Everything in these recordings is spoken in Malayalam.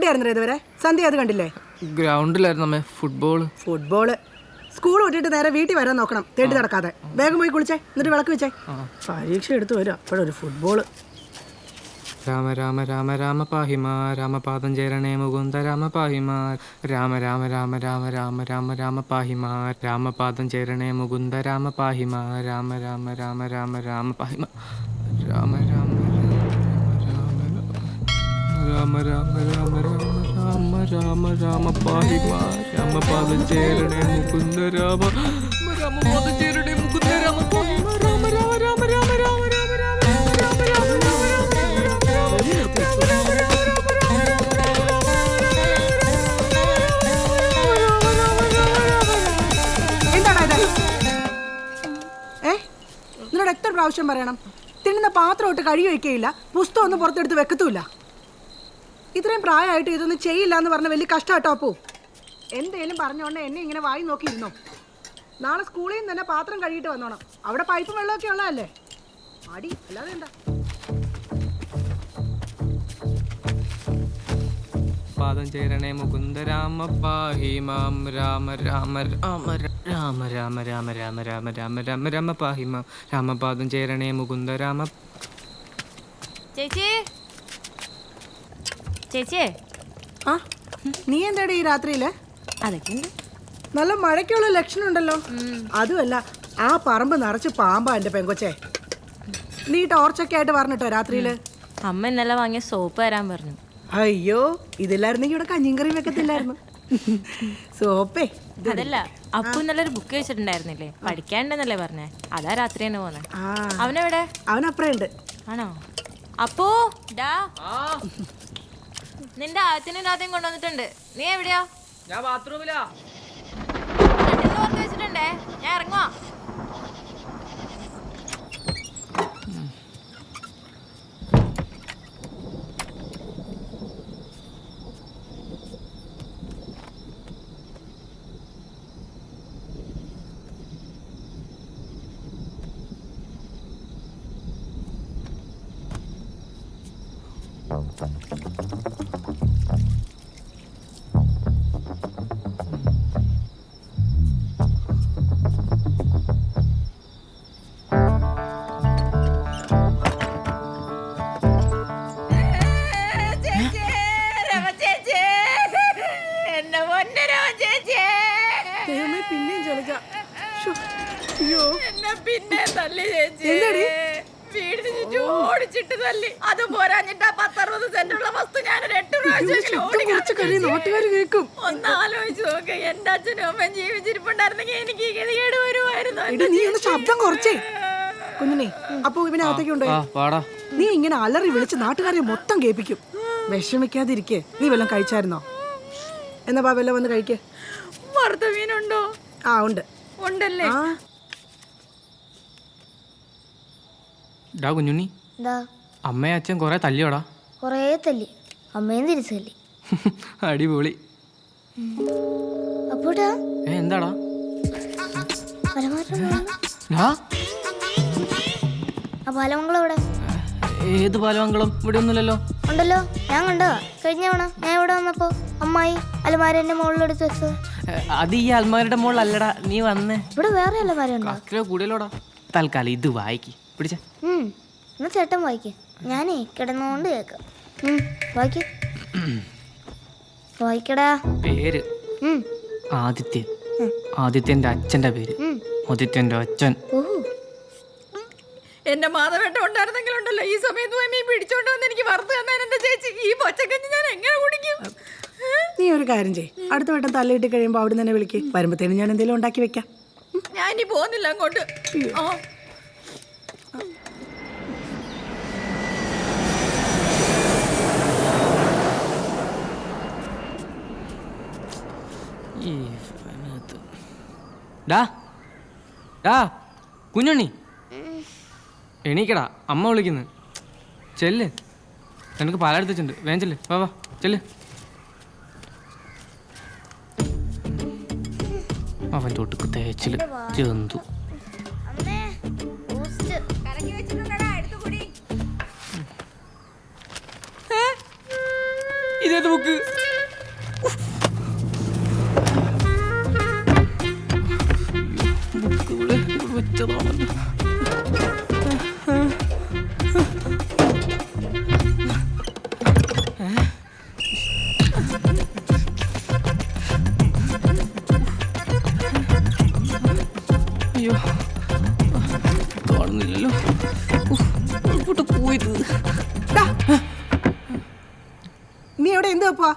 എവിടെയായിരുന്നു ഇതുവരെ? സന്ധ്യ അത് കണ്ടില്ലേ? ഗ്രൗണ്ടിലായിരുന്നു ഫുട്ബോള്. സ്കൂൾ വിട്ടിട്ട് നേരെ വീട്ടിൽ വരാൻ നോക്കണം, തേടി നടക്കാതെ. വേഗം പോയി കുളിച്ചേ, എന്നിട്ട് വിളക്ക് വെച്ചേ. പരീക്ഷ എടുത്തു വരും, അപ്പോഴൊരു ഫുട്ബോള്. രാമ രാമ രാമ രാമ പാഹിമ രാമപാദം ചേരണേ മുകുന്ദ രാമ പാഹിമ രാമ രാമ രാമ രാമ രാമ രാമ രാമ പാഹിമ രാമപാദം ചേരണേ മുകുന്ദ രാമ പാഹിമ രാമ രാമ രാമ രാമ രാമ പാഹിമ രാമ രാമ രാമ രാമ രാമ രാമ രാമ രാമ പാഹിമ രാമപാദം ചേരണേ മുകുന്ദ രാമ രാമപാദം ചേരണേ മുകുന്ദ രാമ പാഹിമ രാമ രാമ രാമ രാമ രാമ നിന്നോട് എത്ര പ്രാവശ്യം പറയണം? തിന്നുന്ന പാത്രം ഇട്ട് കഴുകി വയ്ക്കുകയില്ല, പുസ്തകം ഒന്നും പുറത്തെടുത്ത് വെക്കത്തുമില്ല. ഇത്രയും പ്രായമായിട്ട് ഇതൊന്നും ചെയ്യില്ല എന്ന് പറഞ്ഞ വലിയ കഷ്ടമാട്ടോ. അപ്പോ എന്തേലും പറഞ്ഞോണ്ട് എന്നെ ഇങ്ങനെ വായി നോക്കിയിരുന്നോ? നാളെ സ്കൂളിൽ നിന്ന് തന്നെ പാത്രം കഴുകിയിട്ട് വന്നോണം. അവിടെ പൈപ്പ് വെള്ളമൊക്കെ ഉള്ളതല്ലേ? അടി അല്ലാതെ എന്താ? പാദം ചേരണേ മുകുന്ദ രാമ പാഹിമാം രാമ രാമ രാമ രാമ രാമ രാമ രാമ രാമ രാമ രാമ രാമ പാഹിമാം രാമപാദം ചേരണേ മുകുന്ദ രാമ. ചേച്ചി ചേച്ചിയെ, ആ നീ എന്താടി ഈ രാത്രിയില്? അതൊക്കെ നല്ല മഴയ്ക്കുള്ള ലക്ഷണം ഉണ്ടല്ലോ. അതുമല്ല, ആ പറമ്പ് നിറച്ച് പാമ്പാ എന്റെ പെങ്കൊച്ചേ. നീ ടോർച്ചൊക്കെ ആയിട്ട് പറഞ്ഞിട്ടോ രാത്രിയില്? അമ്മ ഇന്നലെ വാങ്ങിയ സോപ്പ് തരാൻ പറഞ്ഞു. അയ്യോ, ഇതില്ലായിരുന്നെങ്കിൽ ഇവിടെ കഞ്ഞിയും കറിയും വെക്കത്തില്ലായിരുന്നു. സോപ്പേ അതല്ല, അപ്പു ഇന്നലെ ഒരു ബുക്ക് വെച്ചിട്ടുണ്ടായിരുന്നില്ലേ, പഠിക്കാണ്ടെന്നല്ലേ പറഞ്ഞേ? അതാ രാത്രി തന്നെ പോന്നെ. അവനെവിടെ? അവനപ്പുറമുണ്ട്. ആണോ? അപ്പോ ഡാ, നിന്റെ ആദ്യത്തിനും രാത്രിയും കൊണ്ടുവന്നിട്ടുണ്ട്. നീ എവിടെയാ? ഞാൻ ബാത്റൂമിലാ. ഓർത്ത് വെച്ചിട്ടുണ്ടേ, ഞാൻ ഇറങ്ങുവാ. ഓടിച്ചിട്ട് തല്ലി. അത് പോരാഞ്ഞിട്ട് 10-60 സെന്റുള്ള വസ്തു ഞാനൊരു 8 പ്രാവശ്യം ഒന്ന് ആലോചിച്ച് നോക്ക്. എന്റെ അച്ഛനും അമ്മയും ജീവിച്ചിരിപ്പുണ്ടായിരുന്നെങ്കിൽ എനിക്ക് ഗതികേട് വരുമായിരുന്നു. ശബ്ദം കുറച്ചേ കുഞ്ഞിനെ. അപ്പൊ ഇവനകത്തേക്ക് ഉണ്ടോ? നീ ഇങ്ങനെ അലറി വിളിച്ച് നാട്ടുകാരെ മൊത്തം കേൾപ്പിക്കും. വിഷമിക്കാതിരിക്കേ. നീ വല്ലതും കഴിച്ചായിരുന്നോ? എന്നാ വല്ലതും വന്ന് കഴിക്കേ. വറുത്ത മീനുണ്ടോ? ആ ഉണ്ട്. ഉണ്ടല്ലേ? ഡാ കുഞ്ഞുണ്ണി, അമ്മയും അച്ഛൻ കൊറേ തല്ലിയോടാ? കൊറേ തല്ലി, അമ്മയും തിരിച്ചു തല്ലി. അടിപൊളി. അപ്പോടാ എന്താടാ? ആ പാലമംഗളം എവിടെ? ഏത് പാലമംഗളം? ഇവിടെ ഒന്നുമില്ലല്ലോ. ഉണ്ടല്ലോ, ഞാൻ കണ്ടതാ കഴിഞ്ഞ തവണ. ഞാൻ ഇവിടെ വന്നപ്പോ അമ്മായി അലമാര എന്റെ മുകളിലെടുത്ത് വെച്ചത്. അത് ഈ അൽമാരുടെ മുകളിലല്ലടാ, നീ വന്നേ. ഇവിടെ വേറെ അലമാര ഉണ്ടോ? കൂടുതലോടാ. തൽക്കാലം ഇത് വായിക്ക്. പിടിച്ച എന്നാ ചേട്ടൻ വായിക്ക്, ഞാനേ കിടന്നുകൊണ്ട് കേക്കാം. വായിക്ക്, വായിക്കടാ. പേര് ആദിത്യൻ. ആദിത്യന്റെ അച്ഛന്റെ പേര് ആദിത്യന്റെ അച്ഛൻ. എന്റെ മാധവേട്ട ഉണ്ടായിരുന്നെങ്കിലുണ്ടല്ലോ ഈ സമയത്ത് പോയി മീൻ പിടിച്ചോണ്ട് വന്ന് എനിക്ക് വറുത്ത് തന്നാൽ എന്റെ ചേച്ചി. ഈ പച്ചക്കഞ്ഞി ഞാൻ എങ്ങനെ കുടിക്കും? നീ ഒരു കാര്യം ചെയ്യ്, അടുത്ത വട്ടം തലയിട്ട് കഴിയുമ്പോ അവിടെ തന്നെ വിളിക്ക്. വരുമ്പത്തേനും ഞാൻ എന്തെങ്കിലും ഉണ്ടാക്കി വെക്കാം. ഞാൻ ഇനി പോകുന്നില്ല അങ്ങോട്ട്. കുഞ്ഞുണ്ണി എണീക്കടാ, അമ്മ വിളിക്കുന്നു. ചെല്ല്, എനിക്ക് പാലെടുത്തിട്ടുണ്ട്. വേഗം ചെല്ല്, വാ ചെല്ല്. അവൻ തൊട്ടുക്ക് തേച്ചില് ജന്തു. ഇതേത് ബുക്ക്? പോയത് ഡാ, നീ എവിടെ എന്ത് വെപ്പാ?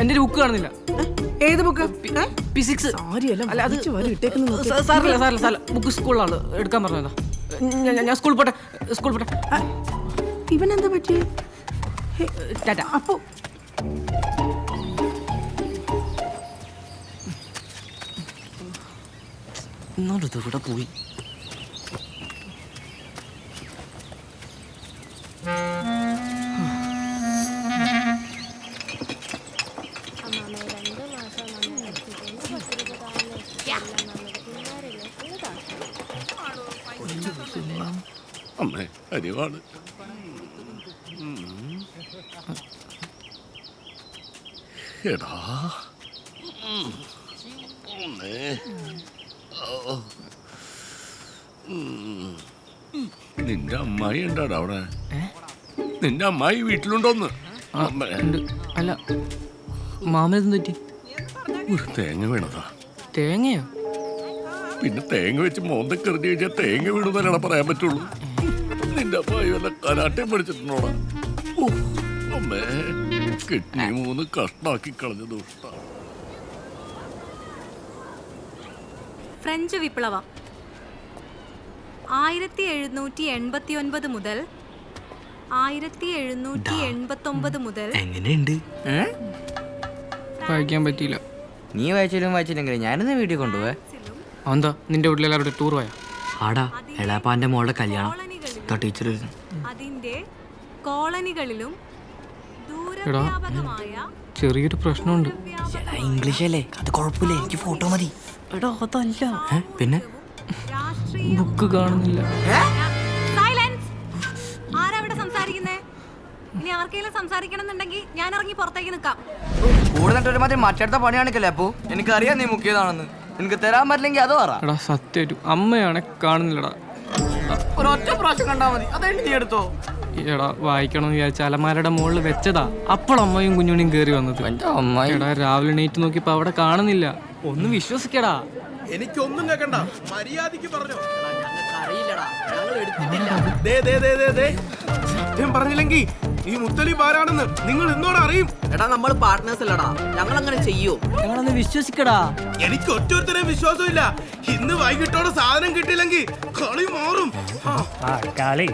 എൻ്റെ ഒരു ബുക്ക് കാണുന്നില്ല. ഏത് ബുക്ക്? ഫിസിക്സ്. ആരെയല്ല അല്ല അത് ഇട്ടേക്കുന്നു. സാറില്ല ബുക്ക് സ്കൂളിലാണ് എടുക്കാൻ പറഞ്ഞതാ. ഞാൻ സ്കൂളിൽ പോട്ടെ. ഇവനെന്താ പറ്റി? ടാറ്റ. അപ്പോ ഇന്നോട്ട് ഇവിടെ പോയി. അമ്മേ അരിവാണ്. എടാ അമ്മേ. നിന്റെ അമ്മായി ഉണ്ടാടാ അവിടെ? നിന്റെ അമ്മായി വീട്ടിലുണ്ടോന്ന്? അമ്മേ. അല്ല മാമനെന്ത് പറ്റി? ഒരു തേങ്ങ വീണതാ. തേങ്ങയോ? പിന്നെ തേങ്ങ വെച്ച് മോന്തക്കെറിഞ്ഞ് കഴിഞ്ഞാൽ തേങ്ങ വീണതല്ലാണ് പറയാൻ പറ്റുള്ളൂ. നിന്റെ അമ്മായി വല്ല കരാട്ടയും പഠിച്ചിട്ടുണ്ടോടാ? അമ്മേ കിഡ്നി 3 കഷ്ണാക്കി കളഞ്ഞ ദുഷ്ട. ഫ്രഞ്ച് വിപ്ലവം 1789 മുതൽ 1789 മുതൽ. എങ്ങനെയുണ്ട്? വായിക്കാൻ പറ്റിയില്ല. നീ വായിച്ചില്ലെങ്കിലും ഞാനിന്ന് വീട്ടിൽ കൊണ്ടുപോവേ. എന്താ നിന്റെ വീട്ടിലെല്ലാവരുടെ ടൂർ പോയാ? ആടാ എളാപ്പാന്റെ മോളുടെ കല്യാണം. ടീച്ചർ അതിന്റെ കോളനികളിലും ദൂരവ്യാപകമായ ചെറിയൊരു പ്രശ്നമുണ്ട്. ഇംഗ്ലീഷ് അല്ലേ, അത് കുഴപ്പമില്ല, എനിക്ക് ഫോട്ടോ മതി. എടാ അതല്ല. പിന്നെ രാഷ്ട്രീയ ബുക്ക് കാണുന്നില്ല. സൈലൻസ്. ആരാ ഇവിടെ സംസാരിക്കുന്നേ? ഇനി ആർക്കെങ്കിലും സംസാരിക്കണം എന്നുണ്ടെങ്കിൽ ഞാൻ ഇറങ്ങി പുറത്തേക്ക് നിൽക്കാം. കൂടുതൽ മറ്റേ മറ്റടുത്ത പണി കാണിക്കല്ലേ. അപ്പോ എനിക്കറിയാം നീ മുക്കിയതാണെന്ന്. എനിക്ക് തരാൻ പറ്റില്ലെങ്കിൽ അത് പറ. എടാ സത്യമായിട്ടും അമ്മയാണെ കാണുന്നില്ലടാ. ഒരൊറ്റ പ്രാവശ്യം കണ്ടാ മതി, അതായിട്ട് നീ എടുത്തോ. എടാ വായിക്കണമെന്ന് വിചാരിച്ച അലമാരയുടെ മുകളിൽ വെച്ചതാ. അപ്പോൾ അമ്മയും കുഞ്ഞുണിയും കയറി വന്നത്. എടാ രാവിലെ എണീറ്റ് നോക്കിയപ്പോ അവിടെ കാണുന്നില്ല. ഒന്ന് വിശ്വസിക്കടാ. എനിക്കൊന്നും കേക്കണ്ട, മര്യാദക്ക് പറഞ്ഞോ. സത്യം പറഞ്ഞില്ലെങ്കിൽ ഈ മുത്തലിബ് ആരാണെന്ന് നിങ്ങൾ ഇന്നോടെ അറിയും. എടാ നമ്മൾ പാർട്ട്നേഴ്സ് അല്ലടാ, ഞങ്ങൾ അങ്ങനെ ചെയ്യോ? ഞങ്ങളൊന്ന് വിശ്വസിക്കടാ. എനിക്ക് ഒറ്റൊരുത്തരെയും വിശ്വാസമില്ല. ഇന്ന് വൈകിട്ടോടെ സാധനം കിട്ടിയില്ലെങ്കിൽ കളി മാറും. കളി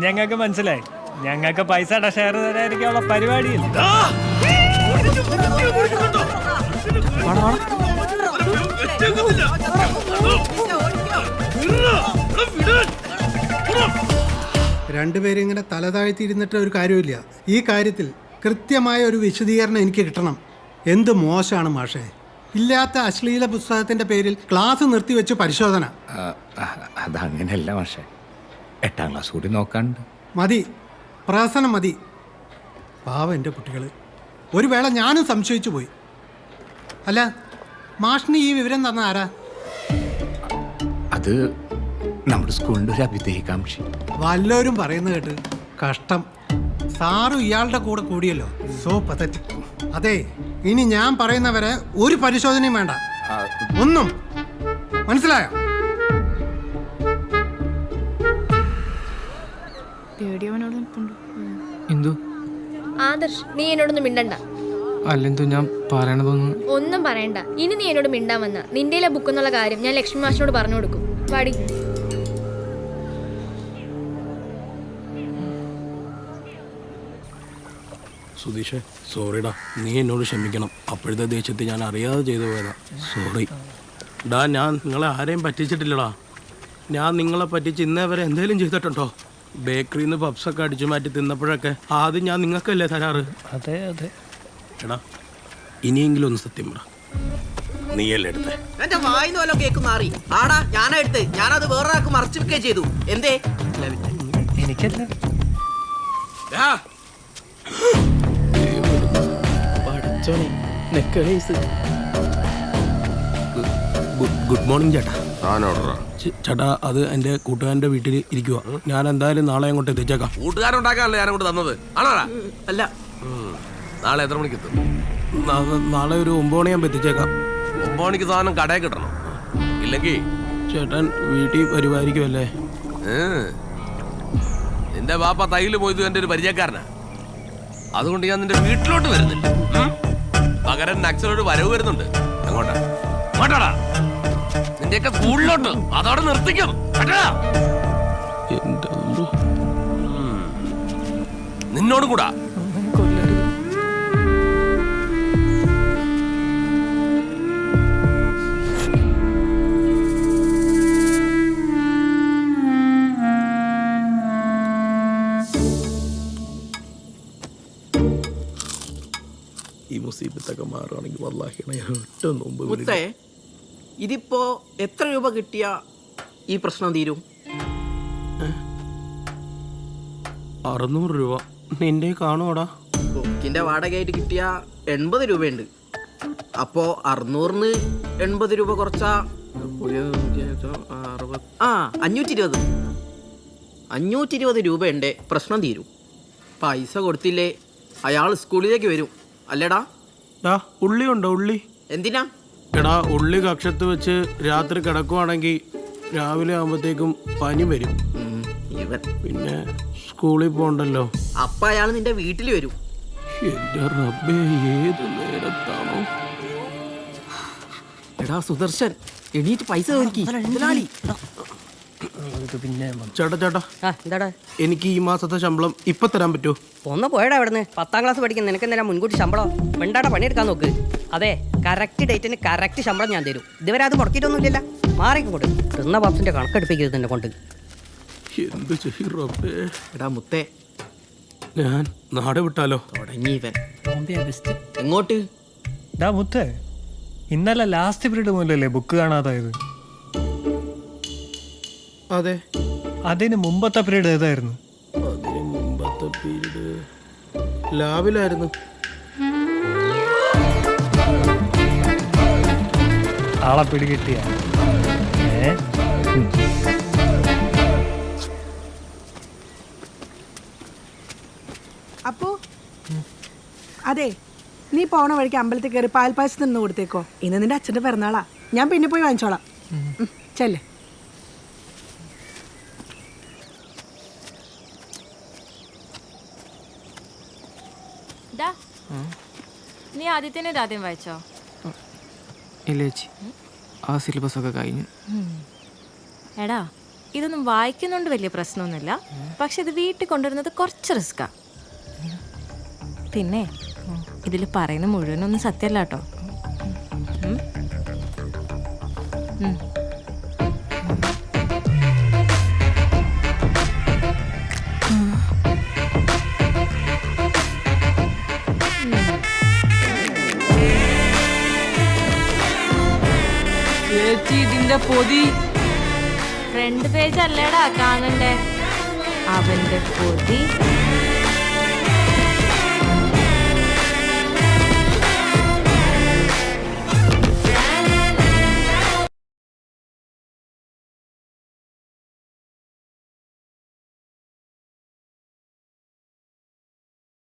ഞങ്ങൾക്ക് മനസ്സിലായി. ഞങ്ങൾക്ക് പൈസ ഷെയർ തരാതിരിക്കാനുള്ള പരിപാടിയില്ല. രണ്ടുപേരും ഇങ്ങനെ തല താഴ്ത്തിയിരുന്നിട്ട് ഒരു കാര്യമില്ല. ഈ കാര്യത്തിൽ കൃത്യമായ ഒരു വിശദീകരണം എനിക്ക് കിട്ടണം. എന്ത് മോശമാണ് മാഷേ, ഇല്ലാത്ത അശ്ലീല പുസ്തകത്തിന്റെ പേരിൽ ക്ലാസ് നിർത്തിവെച്ച് പരിശോധന. അതങ്ങനെയല്ല മാഷേ, 8ാം ക്ലാസ് കൂടി നോക്കാണ്ട്. മതി, പ്രഹസനം മതി. പാവം എൻ്റെ കുട്ടികൾ. ഒരു വേള ഞാനും സംശയിച്ചു പോയി. അല്ല, മാഷിന് ഈ വിവരം തന്ന ആരാ? അത് നമ്മുടെ സ്കൂളിൻ്റെ ഒരു അഭിദേഹികാംക്ഷി. വല്ലവരും പറയുന്നത് കേട്ട് കഷ്ടം. സാറും ഇയാളുടെ കൂടെ കൂടിയല്ലോ. So pathetic. അതെ, ഇനി ഞാൻ പറയുന്നവരെ ഒരു പരിശോധനയും വേണ്ട, ഒന്നും. മനസ്സിലായോ? എന്തു? ആദർശ്, നീ എന്നോടൊന്നും മിണ്ടണ്ട. അല്ലെന്തോ ഞാൻ പറയണതൊന്നും. ഒന്നും പറയണ്ട. ഇനി നീ എന്നോട് മിണ്ടാൻ വന്ന നിന്റെ ബുക്ക് എന്നുള്ള കാര്യം ഞാൻ ലക്ഷ്മി മാഷിനോട് പറഞ്ഞു കൊടുക്കും. പാടി. സുധീഷേ, സോറിടാ, നീ എന്നോട് ക്ഷമിക്കണം. അപ്പോഴത്തെ ദേഷ്യത്തിൽ ഞാൻ അറിയാതെ ചെയ്തു പോയതാ. സോറി ഡാ. ഞാൻ നിങ്ങളെ ആരെയും പറ്റിച്ചിട്ടില്ലടാ. ഞാൻ നിങ്ങളെ പറ്റിച്ച് ഇന്നേ വരെ എന്തെങ്കിലും ചെയ്തിട്ടുണ്ടോ? ബേക്കറിയിൽ നിന്ന് പപ്സൊക്കെ അടിച്ചു മാറ്റി തിന്നപ്പോഴൊക്കെ ആദ്യം ഞാൻ നിങ്ങൾക്കല്ലേ തരാറ്? അതെ അതെ. എടാ ഇനിയെങ്കിലും ഒന്ന് സത്യം പറ, നീയല്ലേ എടുത്തേ? എന്റെ വായിന്ന് വല്ലതും കേൾക്കുന്ന മാറി. ആടാ ഞാനാ എടുത്ത്. ഞാനത് വേറൊരാൾക്ക് മറച്ചു വെക്കുകയും ചെയ്തു. എന്തേ? എനിക്കല്ല. ഗുഡ് മോർണിംഗ് ചേട്ടാ. ചേട്ടാ, അത് എൻ്റെ കൂട്ടുകാരൻ്റെ വീട്ടിൽ ഇരിക്കുക. ഞാൻ എന്തായാലും നാളെ അങ്ങോട്ട് എത്തിച്ചേക്കാം. കൂട്ടുകാരുണ്ടാക്കാനല്ലേ ഞാൻ അങ്ങോട്ട് തന്നത്? ആണോടാ? അല്ല, നാളെ എത്ര മണിക്ക് എത്തും? നാളെ ഒരു 9 മണിയാകുമ്പോൾ എത്തിച്ചേക്കാം. 9 മണിക്ക് സാധനം കടയിൽ കിട്ടണം, ഇല്ലെങ്കിൽ ചേട്ടൻ വീട്ടിൽ വരുമായിരിക്കും അല്ലേ? നിന്റെ ബാപ്പ തൈല് പോയത് എന്റെ ഒരു പരിചയക്കാരനാ. അതുകൊണ്ട് ഞാൻ നിന്റെ വീട്ടിലോട്ട് വരുന്നില്ല. പകരം നക്സലോട് വരവ് വരുന്നുണ്ട്. അങ്ങോട്ടാ അങ്ങോട്ടാടാ, നിന്റെയൊക്കെ സ്കൂളിലോട്ട് അതോടെ നിർത്തിക്കും. നിന്നോട് കൂടാ. ഈ മുസീബത്തൊക്കെ മാറുകയാണെങ്കിൽ വല്ലാഹിയാണ് ഞാൻ ഒട്ടും മുമ്പ് മുത്തേ, ഇതിപ്പോ എത്ര രൂപ കിട്ടിയ ഈ പ്രശ്നം തീരും? 600 രൂപ നിന്റെ കാണുവാടാ. ബുക്കിന്റെ വാടകയായിട്ട് കിട്ടിയ 80 രൂപയുണ്ട്. അപ്പോ 600-ന് 80 രൂപ കുറച്ചാ 520 രൂപയുണ്ട്. പ്രശ്നം തീരും. പൈസ കൊടുത്തില്ലേ അയാൾ സ്കൂളിലേക്ക് വരും അല്ലേടാ? ഉള്ളി ഉണ്ടോ? ഉള്ളി എന്തിനാ? എടാ, ഉള്ളി കക്ഷത്ത് വെച്ച് രാത്രി കിടക്കുവാണെങ്കിൽ രാവിലെ ആകുമ്പോഴത്തേക്കും പനി വരും. പിന്നെ സ്കൂളിൽ പോണ്ടല്ലോ. അപ്പ അയാൾ നിന്റെ വീട്ടിൽ വരും. എന്റെ റബ്ബേ, ഏത് നേരത്താണോ? എടാ സുദർശൻ, എണീറ്റ് പൈസ ചേട്ടാ, എനിക്ക് ഈ മാസത്തെ ശമ്പളം ഇപ്പൊ തരാൻ പറ്റുമോ? ഒന്ന് പോയടാ അവിടുന്ന്. 10ാം ക്ലാസ് പഠിക്കുന്ന നിനക്ക് എന്തിനാ മുൻകൂട്ടി ശമ്പളം? മിണ്ടാടെ പണിയെടുക്കാൻ നോക്ക്. അതെ, കറക്റ്റ് ഡേറ്റിന് കറക്റ്റ് ശമ്പളം ഞാൻ തരും. ഇതുവരെ അത് മുടക്കിയിട്ടൊന്നുമില്ലല്ലോ. മാറിക്കും കൊണ്ട് തിന്ന പാപ്പത്തിന്റെ കണക്കെടുപ്പിക്കരുത് എന്നെ കൊണ്ട്. എന്ത് ചെയ്യും റബ്ബേ? എടാ മുത്തേ, ഞാൻ നാട് വിട്ടാലോ? തുടങ്ങിയവൻ എങ്ങോട്ട്? മുത്തേ, ഇന്നലെ ലാസ്റ്റ് പീരീഡ് മുതലല്ലേ ബുക്ക് കാണാതായത്? അതെ. അതിന് മുമ്പത്തെ പീരീഡ് ഏതായിരുന്നു? അതിന് മുമ്പത്തെ പീരീഡ് ലാബിലായിരുന്നു. ആളെ പിടികിട്ടിയ അപ്പോ അതെ, നീ പോണ വഴിക്ക് അമ്പലത്തിൽ കയറി പാൽപ്പായസം നിന്ന് കൊടുത്തേക്കോ. ഇന്ന് നിന്റെ അച്ഛൻ്റെ പിറന്നാളാ. ഞാൻ പിന്നെ പോയി വാങ്ങിച്ചോളാം. ചെല്ലേ. നീ ആദ്യത്തേനെ ആദ്യം വായിച്ചോ? ഇല്ല ചേച്ചി, ആ സിലബസ് ഒക്കെ കഴിഞ്ഞു. എടാ, ഇതൊന്നും വായിക്കുന്നോണ്ട് വലിയ പ്രശ്നമൊന്നുമില്ല. പക്ഷെ ഇത് വീട്ടിൽ കൊണ്ടുവരുന്നത് കുറച്ച് റിസ്ക്കാ. പിന്നെ ഇതിൽ പറയുന്ന മുഴുവനൊന്നും സത്യമല്ല കേട്ടോ. ഇതിന്റെ പൊതി ഫ്രണ്ട് പേജ് അല്ലേടാ കാണണ്ടേ? അവന്റെ പൊതി